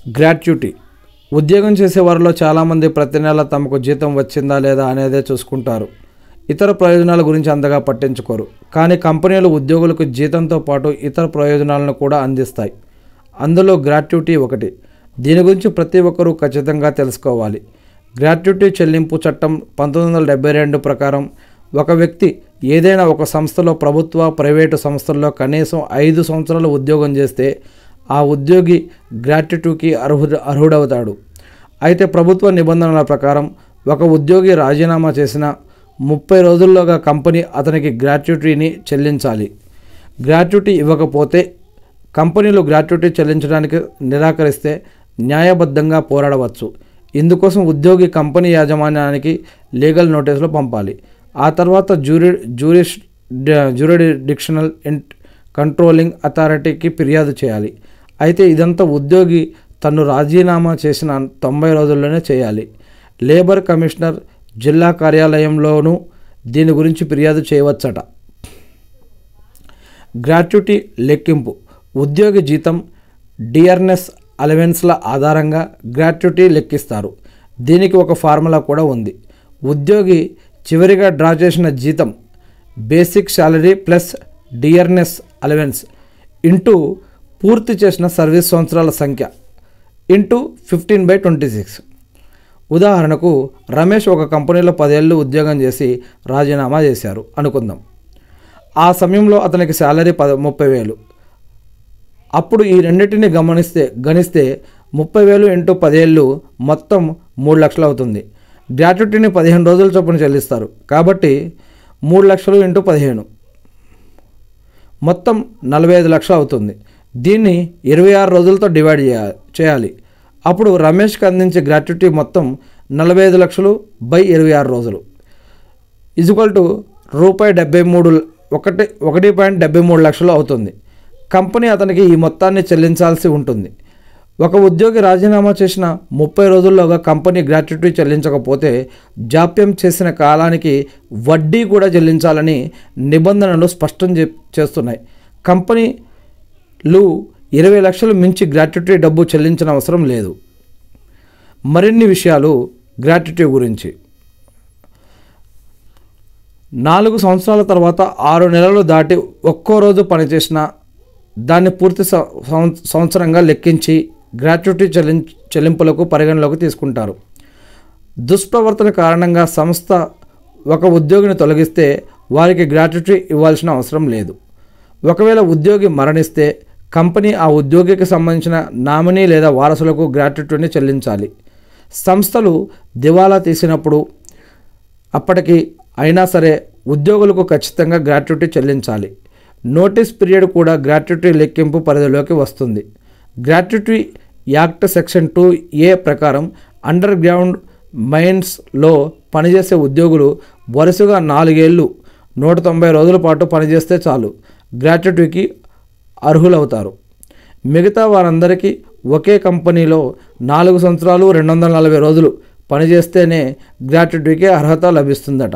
Gratuity. ఉద్యోగం చేసే వారిలో చాలామంది ప్రతి నెల తమకు జీతం వచ్చిందా లేదా అనేదే చూసుకుంటారు. ఇతర ప్రయోజనాల గురించి అంతగా పట్టించుకోరు. కానీ కంపెనీలు ఉద్యోగులకు జీతంతో పాటు ఇతర ప్రయోజనాలను కూడా అందిస్తాయి. అందులో గ్రాట్యుటీ ఒకటి. దీని గురించి ప్రతి ఒక్కరూ ఖచ్చితంగా తెలుసుకోవాలి. గ్రాట్యుటీ చెల్లింపు చట్టం 1972 ప్రకారం ఒక వ్యక్తి ఏదైనా ఒక సంస్థలో, ప్రభుత్వ, ప్రైవేటు సంస్థల్లో కనీసం 5 సంవత్సరాలు ఉద్యోగం చేస్తే ఆ ఉద్యోగి గ్రాట్యుటీకి అర్హుడవుతాడు. అయితే ప్రభుత్వ నిబంధనల ప్రకారం ఒక ఉద్యోగి రాజీనామా చేసిన 30 రోజుల్లోగా కంపెనీ అతనికి గ్రాట్యుటీని చెల్లించాలి. గ్రాట్యుటీ ఇవ్వకపోతే కంపెనీలు గ్రాట్యుటీ చెల్లించడానికి నిరాకరిస్తే న్యాయబద్ధంగా పోరాడవచ్చు. ఇందుకోసం ఉద్యోగి కంపెనీ యాజమాన్యానికి లీగల్ నోటీసులు పంపాలి. ఆ తర్వాత జ్యూరిడిక్షనల్ కంట్రోలింగ్ అథారిటీకి ఫిర్యాదు చేయాలి. అయితే ఇదంతా ఉద్యోగి తను రాజీనామా చేసిన 90 రోజుల్లోనే చేయాలి. లేబర్ కమిషనర్ జిల్లా కార్యాలయంలోనూ దీని గురించి ఫిర్యాదు చేయవచ్చట. గ్రాట్యుటీ లెక్కింపు. ఉద్యోగి జీతం, డియర్నెస్ అలవెన్స్ల ఆధారంగా గ్రాట్యుటీ లెక్కిస్తారు. దీనికి ఒక ఫార్ములా కూడా ఉంది. ఉద్యోగి చివరిగా డ్రా చేసిన జీతం, basic salary plus dearness allowance into పూర్తి చేసిన సర్వీస్ సంవత్సరాల సంఖ్య ఇంటూ 15/26. ఉదాహరణకు రమేష్ ఒక కంపెనీలో 10 ఏళ్ళు ఉద్యోగం చేసి రాజీనామా చేశారు అనుకుందాం. ఆ సమయంలో అతనికి శాలరీ 30,000. అప్పుడు ఈ రెండింటిని గణిస్తే 30,000 ఇంటూ 10 ఏళ్ళు మొత్తం 3 లక్షలు అవుతుంది. గ్రాట్యుటీని 15 రోజుల చొప్పున చెల్లిస్తారు. కాబట్టి 3 లక్షలు ఇంటూ 15 మొత్తం 45 లక్షలు అవుతుంది. దీన్ని 26 రోజులతో డివైడ్ చేయాలి. అప్పుడు రమేష్కి అందించే గ్రాట్యుటీ మొత్తం 45 లక్షలు బై 26 రోజులు ₹1.73 లక్షలు అవుతుంది. కంపెనీ అతనికి ఈ మొత్తాన్ని చెల్లించాల్సి ఉంటుంది. ఒక ఉద్యోగి రాజీనామా చేసిన 30 రోజుల్లోగా కంపెనీ గ్రాట్యుటీ చెల్లించకపోతే జాప్యం చేసిన కాలానికి వడ్డీ కూడా చెల్లించాలని నిబంధనలు స్పష్టం చేస్తున్నాయి. కంపెనీలు 20 లక్షలు మించి గ్రాట్యుటీ డబ్బు చెల్లించిన అవసరం లేదు. మరిన్ని విషయాలు గ్రాట్యుటీ గురించి. 4 సంవత్సరాల తర్వాత 6 నెలలు దాటి ఒక్కో రోజు పనిచేసిన దాన్ని పూర్తి సంవత్సరంగా లెక్కించి గ్రాట్యుటీ చెల్లింపులకు పరిగణలోకి తీసుకుంటారు. దుష్ప్రవర్తన కారణంగా సంస్థ ఒక ఉద్యోగిని తొలగిస్తే వారికి గ్రాట్యుటీ ఇవ్వాల్సిన అవసరం లేదు. ఒకవేళ ఉద్యోగి మరణిస్తే కంపెనీ ఆ ఉద్యోగికి సంబంధించిన నామినీ లేదా వారసులకు గ్రాట్యుటీని చెల్లించాలి. సంస్థలు దివాలా తీసినప్పుడు అప్పటికి అయినా సరే ఉద్యోగులకు ఖచ్చితంగా గ్రాట్యుటీ చెల్లించాలి. నోటీస్ పీరియడ్ కూడా గ్రాట్యుటీ లెక్కింపు పరిధిలోకి వస్తుంది. గ్రాట్యుటీ యాక్ట్ సెక్షన్ 2A ప్రకారం అండర్ గ్రౌండ్ మైన్స్లో పనిచేసే ఉద్యోగులు వరుసగా 4 ఏళ్ళు 190 రోజుల పాటు పనిచేస్తే చాలు గ్రాట్యుటీకి అర్హులవుతారు. మిగతా వారందరికీ ఒకే కంపెనీలో 4 సంవత్సరాలు 240 రోజులు పనిచేస్తేనే గ్రాట్యుటీకి అర్హత లభిస్తుందట.